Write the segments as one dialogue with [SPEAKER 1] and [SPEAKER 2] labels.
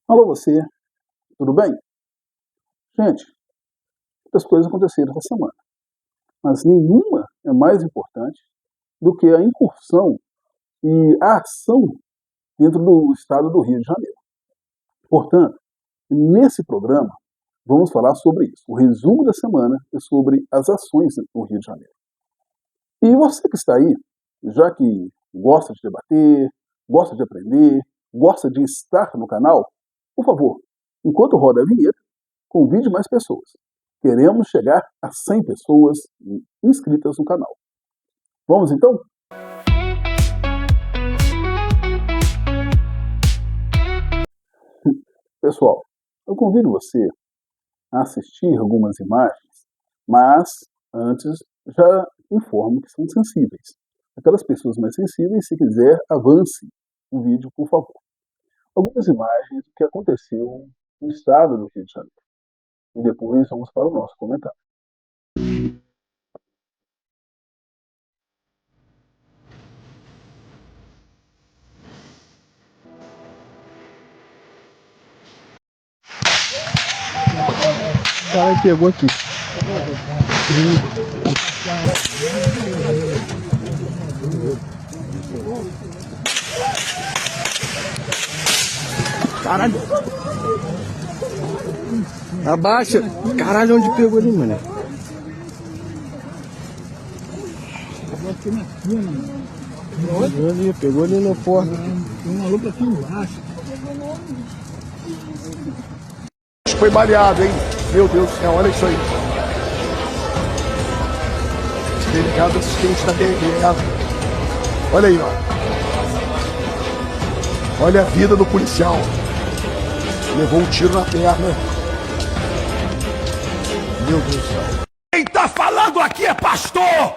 [SPEAKER 1] Alô você, tudo bem? Gente, muitas coisas aconteceram essa semana, mas nenhuma é mais importante do que a incursão e a ação dentro do estado do Rio de Janeiro. Portanto, nesse programa, vamos falar sobre isso. O resumo da semana é sobre as ações no Rio de Janeiro. E você que está aí, já que gosta de debater, gosta de aprender, gosta de estar no canal, por favor, enquanto roda a vinheta, convide mais pessoas. Queremos chegar a 100 pessoas inscritas no canal. Vamos então? Pessoal, eu convido você a assistir algumas imagens, mas antes já informo que são sensíveis. Aquelas pessoas mais sensíveis, se quiser, avance o vídeo, por favor. Algumas imagens do que aconteceu no estado do Rio de Janeiro. E depois vamos para o nosso comentário.
[SPEAKER 2] O cara pegou aqui. Caralho. Abaixa. Caralho, onde pegou ali, mano? Pegou ali no forno.
[SPEAKER 3] Tem um maluco aqui embaixo.
[SPEAKER 2] Foi baleado, hein? Meu Deus do céu, olha isso aí. Delegado assistente da DRE. Olha aí, ó. Olha a vida do policial. Levou um tiro na perna. Meu Deus do céu.
[SPEAKER 4] Quem tá falando aqui é pastor!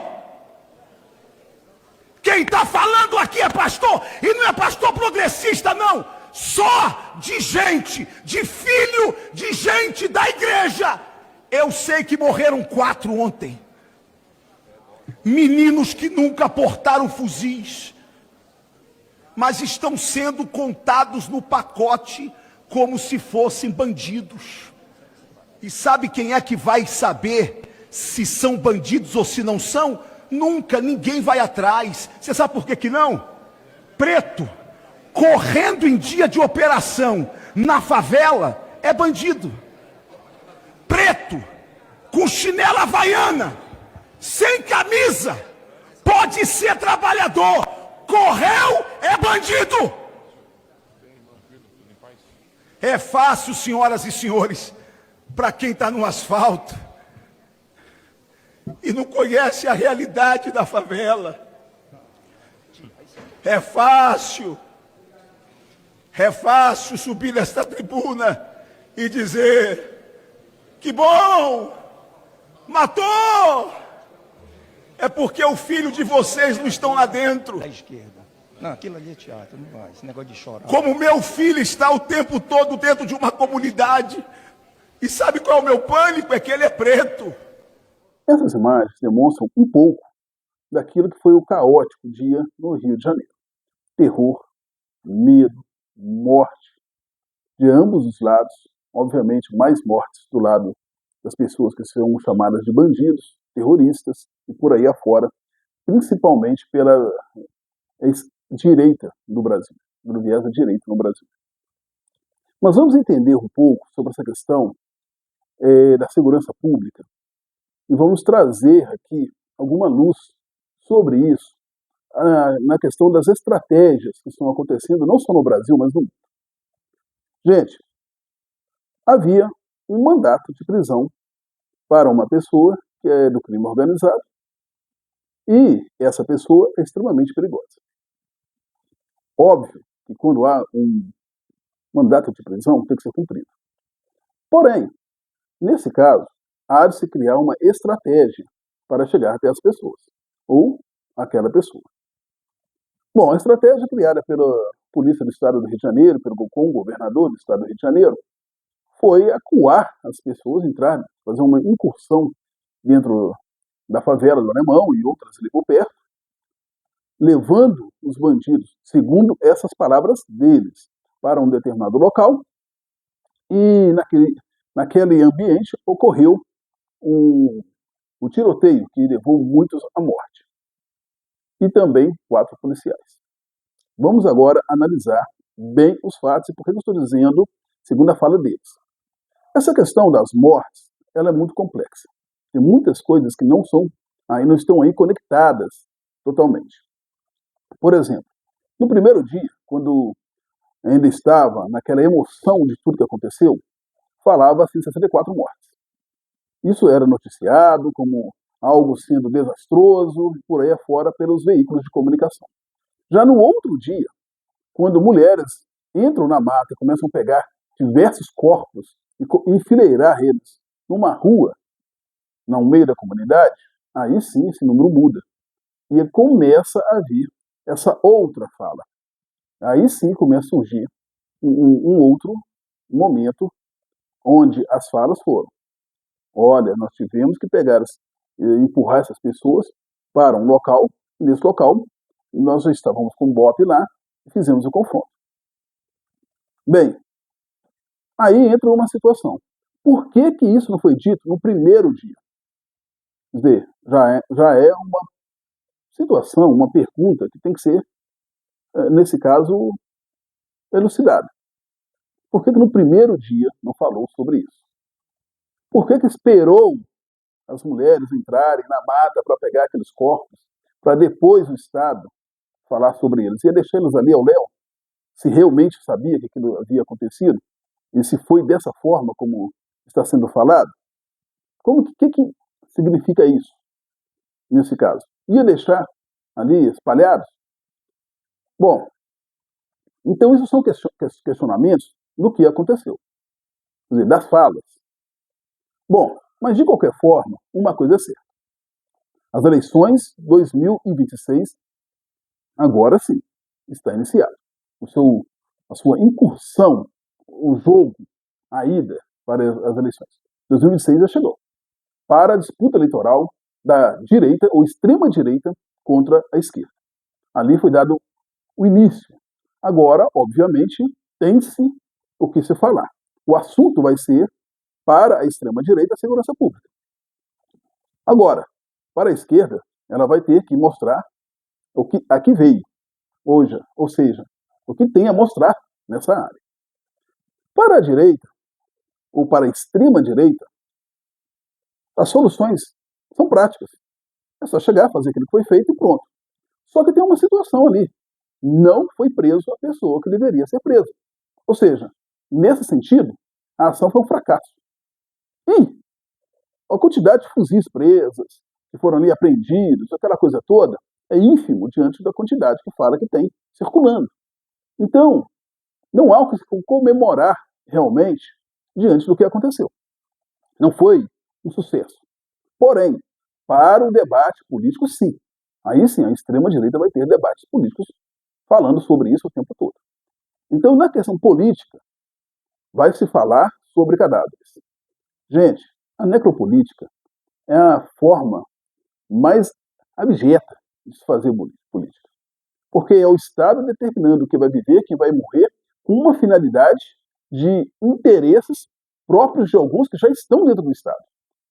[SPEAKER 4] Quem tá falando aqui é pastor! E não é pastor progressista, não! Só de gente, de filho de gente da igreja! Eu sei que morreram 4 ontem. Meninos que nunca portaram fuzis, mas estão sendo contados no pacote como se fossem bandidos. E sabe quem é que vai saber se são bandidos ou se não são? Nunca, ninguém vai atrás. Você sabe por que não? Preto, correndo em dia de operação na favela, é bandido. Preto, com chinela havaiana, sem camisa, pode ser trabalhador. Correu, é bandido. É fácil, senhoras e senhores, para quem está no asfalto e não conhece a realidade da favela. É fácil subir nesta tribuna e dizer: que bom, matou. É porque o filho de vocês não estão lá dentro.
[SPEAKER 3] Da esquerda. Não, aquilo ali é teatro, não vai. Esse negócio de chorar.
[SPEAKER 4] Como meu filho está o tempo todo dentro de uma comunidade. E sabe qual é o meu pânico? É que ele é preto.
[SPEAKER 1] Essas imagens demonstram um pouco daquilo que foi o caótico dia no Rio de Janeiro. Terror, medo, morte, de ambos os lados. Obviamente, mais mortes do lado das pessoas que são chamadas de bandidos, terroristas e por aí afora, principalmente pela direita do Brasil, do viés da direita no Brasil. Mas vamos entender um pouco sobre essa questão da segurança pública e vamos trazer aqui alguma luz sobre isso, na questão das estratégias que estão acontecendo não só no Brasil, mas no mundo. Gente, havia um mandato de prisão para uma pessoa que é do crime organizado e essa pessoa é extremamente perigosa. Óbvio que quando há um mandato de prisão tem que ser cumprido. Porém, nesse caso, há de se criar uma estratégia para chegar até as pessoas, ou aquela pessoa. Bom, a estratégia criada pela Polícia do Estado do Rio de Janeiro, com o governador do Estado do Rio de Janeiro, foi acuar as pessoas, entrar, fazer uma incursão dentro da favela do Alemão e outras ali por perto, levando os bandidos, segundo essas palavras deles, para um determinado local E naquele ambiente ocorreu um tiroteio que levou muitos à morte. E também 4 policiais. Vamos agora analisar bem os fatos e por que eu estou dizendo, segundo a fala deles. Essa questão das mortes, ela é muito complexa. Tem muitas coisas que não estão aí conectadas totalmente. Por exemplo, no primeiro dia, quando ainda estava naquela emoção de tudo que aconteceu, falava-se em 64 mortes. Isso era noticiado como algo sendo desastroso, por aí afora, pelos veículos de comunicação. Já no outro dia, quando mulheres entram na mata e começam a pegar diversos corpos e enfileirar eles numa rua, no meio da comunidade, aí sim esse número muda. E começa a vir essa outra fala. Aí sim começa a surgir um outro momento onde as falas foram: olha, nós tivemos que empurrar essas pessoas para um local, e nesse local nós já estávamos com o BOPE lá e fizemos o confronto. Bem, aí entra uma situação. Por que isso não foi dito no primeiro dia? Quer dizer, já é uma situação, uma pergunta que tem que ser, nesse caso, elucidada. Por que no primeiro dia não falou sobre isso? Por que esperou as mulheres entrarem na mata para pegar aqueles corpos, para depois o Estado falar sobre eles? Ia deixar eles ali ao léu? Se realmente sabia que aquilo havia acontecido? E se foi dessa forma como está sendo falado? O que significa isso, nesse caso? Ia deixar ali espalhados? Bom, então isso são questionamentos do que aconteceu, quer dizer, das falas. Bom, mas de qualquer forma, uma coisa é certa. As eleições 2026, agora sim, está iniciada. A sua incursão, o jogo, a ida para as eleições. 2026 já chegou. Para a disputa eleitoral da direita ou extrema-direita contra a esquerda. Ali foi dado o início. Agora, obviamente, tem-se o que se falar. O assunto vai ser, para a extrema-direita, a segurança pública. Agora, para a esquerda, ela vai ter que mostrar a que veio hoje, ou seja, o que tem a mostrar nessa área. Para a direita, ou para a extrema-direita, as soluções são práticas. É só chegar, fazer aquilo que foi feito e pronto. Só que tem uma situação ali. Não foi preso a pessoa que deveria ser presa. Ou seja, nesse sentido, a ação foi um fracasso. E a quantidade de fuzis presos, que foram ali apreendidos, aquela coisa toda, é ínfimo diante da quantidade que fala que tem circulando. Então, não há o que comemorar realmente diante do que aconteceu. Não foi um sucesso. Porém, para o debate político, sim. Aí sim, a extrema-direita vai ter debates políticos falando sobre isso o tempo todo. Então, na questão política, vai se falar sobre cadáveres. Gente, a necropolítica é a forma mais abjeta de se fazer política. Porque é o Estado determinando quem vai viver, quem vai morrer, com uma finalidade de interesses próprios de alguns que já estão dentro do Estado.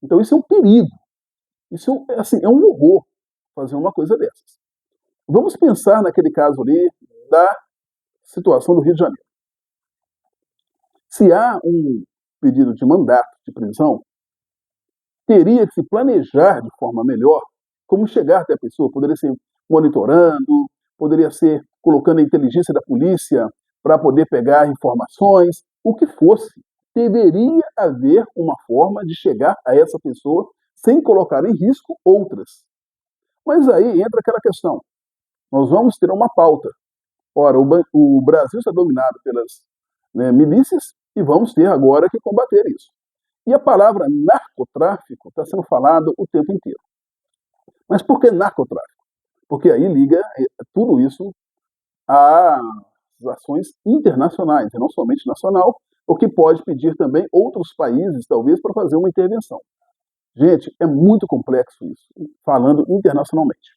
[SPEAKER 1] Então isso é um perigo. Isso é um horror fazer uma coisa dessas. Vamos pensar naquele caso ali da situação do Rio de Janeiro. Se há um pedido de mandato de prisão, teria que se planejar de forma melhor como chegar até a pessoa. Poderia ser monitorando, poderia ser colocando a inteligência da polícia para poder pegar informações, o que fosse. Deveria haver uma forma de chegar a essa pessoa sem colocar em risco outras. Mas aí entra aquela questão. Nós vamos ter uma pauta. Ora, o Brasil está dominado pelas milícias e vamos ter agora que combater isso. E a palavra narcotráfico está sendo falada o tempo inteiro. Mas por que narcotráfico? Porque aí liga tudo isso às ações internacionais, e não somente nacional, o que pode pedir também outros países, talvez, para fazer uma intervenção. Gente, é muito complexo isso, falando internacionalmente.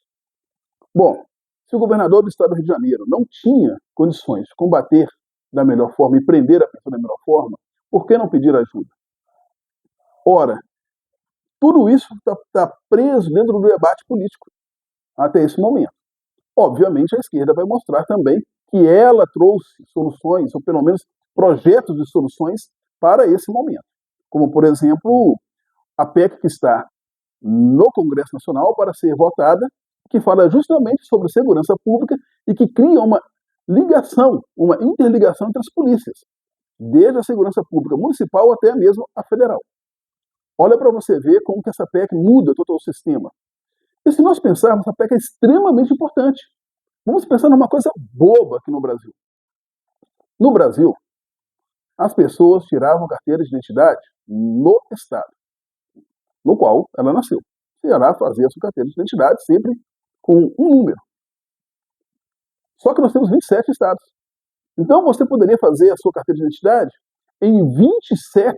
[SPEAKER 1] Bom, se o governador do estado do Rio de Janeiro não tinha condições de combater da melhor forma e prender a pessoa da melhor forma, Por que não pedir ajuda? Ora, tudo isso está preso dentro do debate político até esse momento. Obviamente, a esquerda vai mostrar também que ela trouxe soluções, ou pelo menos projetos de soluções para esse momento. Como, por exemplo, a PEC que está no Congresso Nacional para ser votada, que fala justamente sobre segurança pública e que cria uma ligação, uma interligação entre as polícias, desde a segurança pública municipal até mesmo a federal. Olha para você ver como que essa PEC muda todo o sistema. E se nós pensarmos, essa PEC é extremamente importante. Vamos pensar numa coisa boba aqui no Brasil. No Brasil, as pessoas tiravam carteira de identidade no estado no qual ela nasceu. Você ia lá fazer a sua carteira de identidade sempre com um número. Só que nós temos 27 estados. Então você poderia fazer a sua carteira de identidade em 27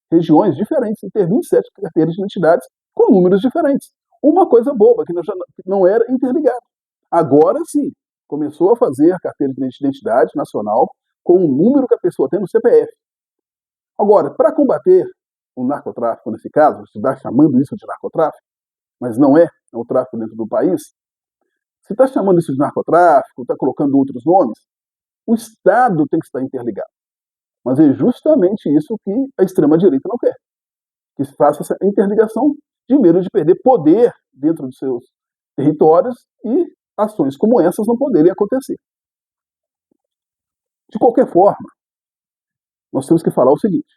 [SPEAKER 1] regiões diferentes e ter 27 carteiras de identidade com números diferentes. Uma coisa boba, que não era interligado. Agora sim, começou a fazer a carteira de identidade nacional com o número que a pessoa tem no CPF. Agora, para combater o narcotráfico, nesse caso, você está chamando isso de narcotráfico, mas não é o tráfico dentro do país, se está chamando isso de narcotráfico, está colocando outros nomes, o Estado tem que estar interligado. Mas é justamente isso que a extrema-direita não quer. Que se faça essa interligação de medo de perder poder dentro dos seus territórios e ações como essas não poderem acontecer. De qualquer forma, nós temos que falar o seguinte: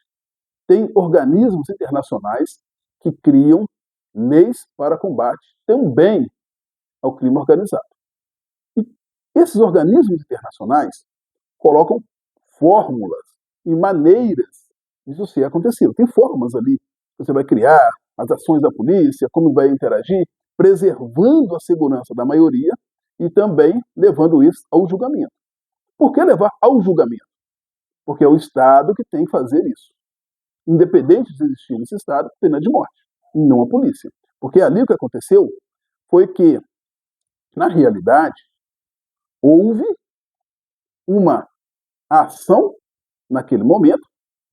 [SPEAKER 1] tem organismos internacionais que criam leis para combate também ao crime organizado. E esses organismos internacionais colocam fórmulas e maneiras disso ser acontecido. Tem formas ali que você vai criar, as ações da polícia, como vai interagir, preservando a segurança da maioria e também levando isso ao julgamento. Por que levar ao julgamento? Porque é o Estado que tem que fazer isso. Independente de existir nesse Estado, pena de morte, e não a polícia. Porque ali o que aconteceu foi que, na realidade, houve uma ação naquele momento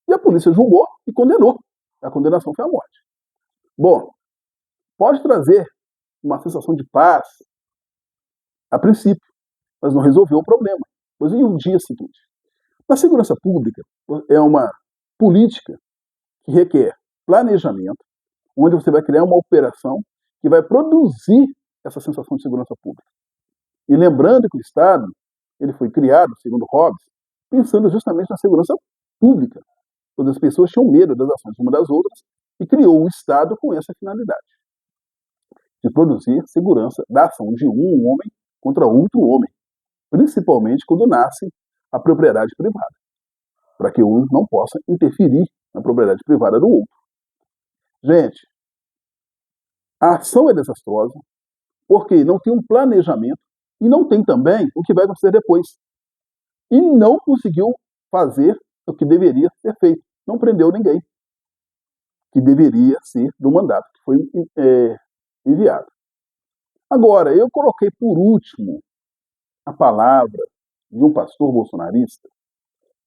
[SPEAKER 1] e a polícia julgou e condenou. A condenação foi a morte. Bom, pode trazer uma sensação de paz a princípio, mas não resolveu o problema. Pois e o dia seguinte? A segurança pública é uma política que requer planejamento, onde você vai criar uma operação que vai produzir essa sensação de segurança pública. E lembrando que o Estado ele foi criado, segundo Hobbes, pensando justamente na segurança pública, pois as pessoas tinham medo das ações umas das outras e criou o Estado com essa finalidade, de produzir segurança da ação de um homem contra outro homem, principalmente quando nasce a propriedade privada, para que um não possa interferir na propriedade privada do outro. Gente, a ação é desastrosa porque não tem um planejamento e não tem também o que vai acontecer depois. E não conseguiu fazer o que deveria ser feito. Não prendeu ninguém que deveria ser do mandato que foi enviado. Agora, eu coloquei por último a palavra de um pastor bolsonarista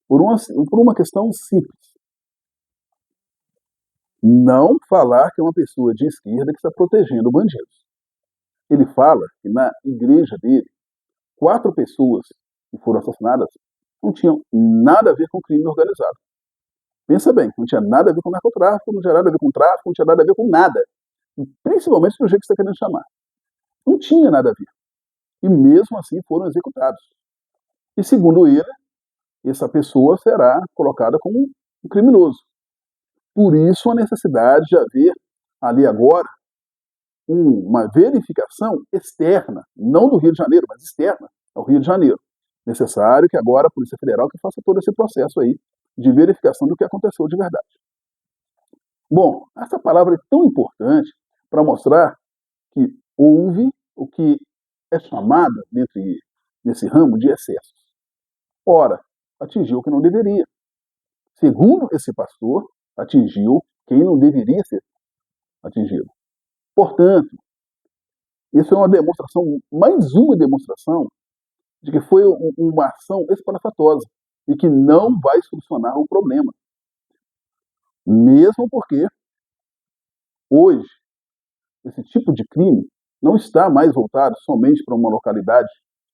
[SPEAKER 1] por uma questão simples. Não falar que é uma pessoa de esquerda que está protegendo bandidos. Ele fala que na igreja dele, 4 pessoas que foram assassinadas não tinham nada a ver com crime organizado. Pensa bem, não tinha nada a ver com narcotráfico, não tinha nada a ver com tráfico, não tinha nada a ver com nada. E principalmente do jeito que você está querendo chamar. Não tinha nada a ver. E mesmo assim foram executados. E segundo ele, essa pessoa será colocada como um criminoso. Por isso a necessidade de haver ali agora uma verificação externa, não do Rio de Janeiro, mas externa ao Rio de Janeiro. Necessário que agora a Polícia Federal que faça todo esse processo aí de verificação do que aconteceu de verdade. Bom, essa palavra é tão importante para mostrar que houve o que é chamado nesse ramo de excessos. Ora, atingiu o que não deveria. Segundo esse pastor, atingiu quem não deveria ser atingido. Portanto, isso é uma demonstração, mais uma demonstração, de que foi uma ação espalhafatosa e que não vai solucionar o problema. Mesmo porque hoje esse tipo de crime não está mais voltado somente para uma localidade,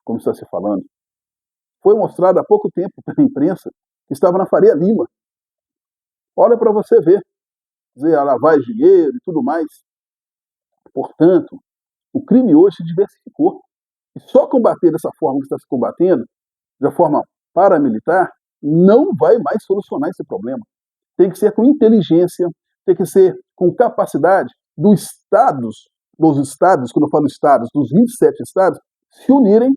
[SPEAKER 1] como está se falando. Foi mostrado há pouco tempo pela imprensa que estava na Faria Lima. Olha para você ver, dizer, a lavagem de dinheiro e tudo mais. Portanto, o crime hoje se diversificou. E só combater dessa forma que está se combatendo, de forma paramilitar, não vai mais solucionar esse problema. Tem que ser com inteligência, tem que ser com capacidade dos estados, quando eu falo estados, dos 27 estados, se unirem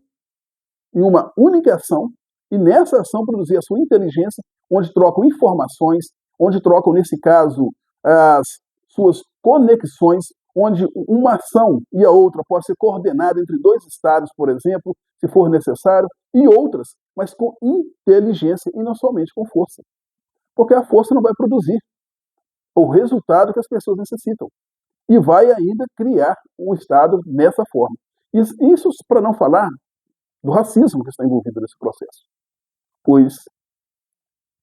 [SPEAKER 1] em uma única ação e nessa ação produzir a sua inteligência, onde trocam informações, onde trocam, nesse caso, as suas conexões, onde uma ação e a outra pode ser coordenada entre dois estados, por exemplo, se for necessário, e outras, mas com inteligência e não somente com força. Porque a força não vai produzir o resultado que as pessoas necessitam. E vai ainda criar um Estado dessa forma. Isso para não falar do racismo que está envolvido nesse processo. Pois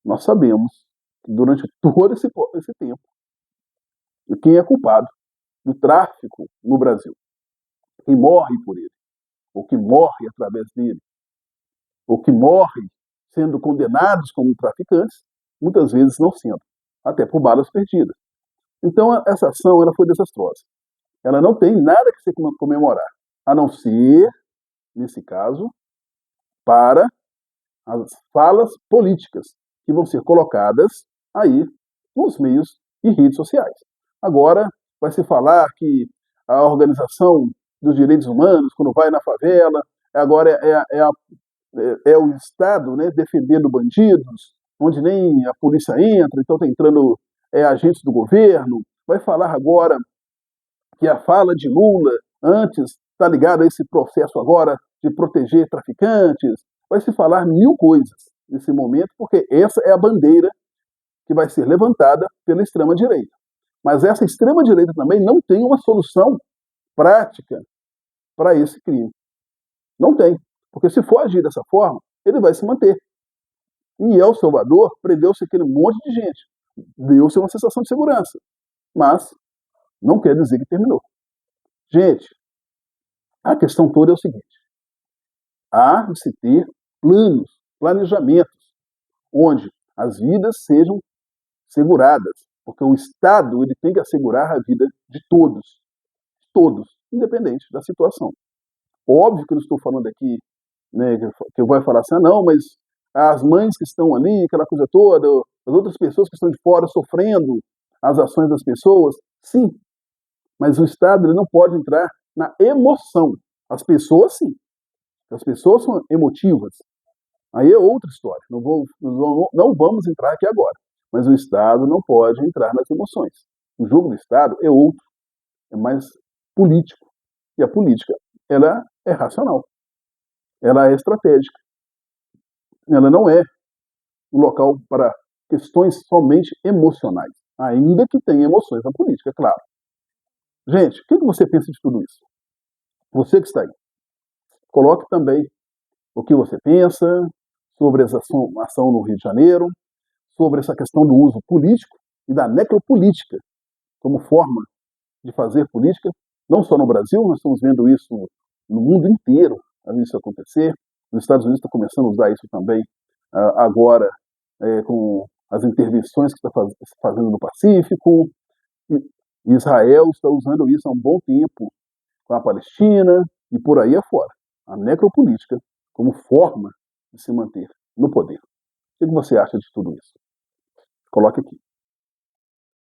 [SPEAKER 1] nós sabemos que durante todo esse tempo, quem é culpado do tráfico no Brasil, quem morre por ele, ou que morre através dele, ou que morre sendo condenados como traficantes, muitas vezes não sendo, até por balas perdidas. Então, essa ação ela foi desastrosa. Ela não tem nada que se comemorar, a não ser, nesse caso, para as falas políticas que vão ser colocadas aí nos meios e redes sociais. Agora, vai se falar que a organização dos direitos humanos, quando vai na favela, agora é o Estado, né, defendendo bandidos, onde nem a polícia entra, então está entrando agentes do governo. Vai falar agora que a fala de Lula antes está ligada a esse processo agora de proteger traficantes. Vai se falar mil coisas nesse momento, porque essa é a bandeira que vai ser levantada pela extrema-direita. Mas essa extrema-direita também não tem uma solução prática para esse crime. Não tem. Porque se for agir dessa forma, ele vai se manter. Em El Salvador, prendeu-se aquele monte de gente. Deu-se uma sensação de segurança. Mas não quer dizer que terminou. Gente, a questão toda é o seguinte. Há de se ter planos, planejamentos, onde as vidas sejam seguradas. Porque o Estado ele tem que assegurar a vida de todos, independente da situação. Óbvio que eu não estou falando aqui, né, que eu vou falar assim, não, mas as mães que estão ali, aquela coisa toda, as outras pessoas que estão de fora sofrendo as ações das pessoas, sim, mas o Estado ele não pode entrar na emoção. As pessoas, sim. As pessoas são emotivas. Aí é outra história. Não vamos entrar aqui agora. Mas o Estado não pode entrar nas emoções. O jogo do Estado é outro. É mais político. E a política, ela é racional. Ela é estratégica. Ela não é um local para questões somente emocionais. Ainda que tenha emoções na política, claro. Gente, o que você pensa de tudo isso? Você que está aí. Coloque também o que você pensa sobre essa ação no Rio de Janeiro, sobre essa questão do uso político e da necropolítica como forma de fazer política, não só no Brasil, nós estamos vendo isso no mundo inteiro, isso acontecer. Os Estados Unidos estão começando a usar isso também agora com as intervenções que está fazendo no Pacífico. Israel está usando isso há um bom tempo com a Palestina e por aí afora. A necropolítica como forma de se manter no poder. O que você acha de tudo isso? Coloque aqui.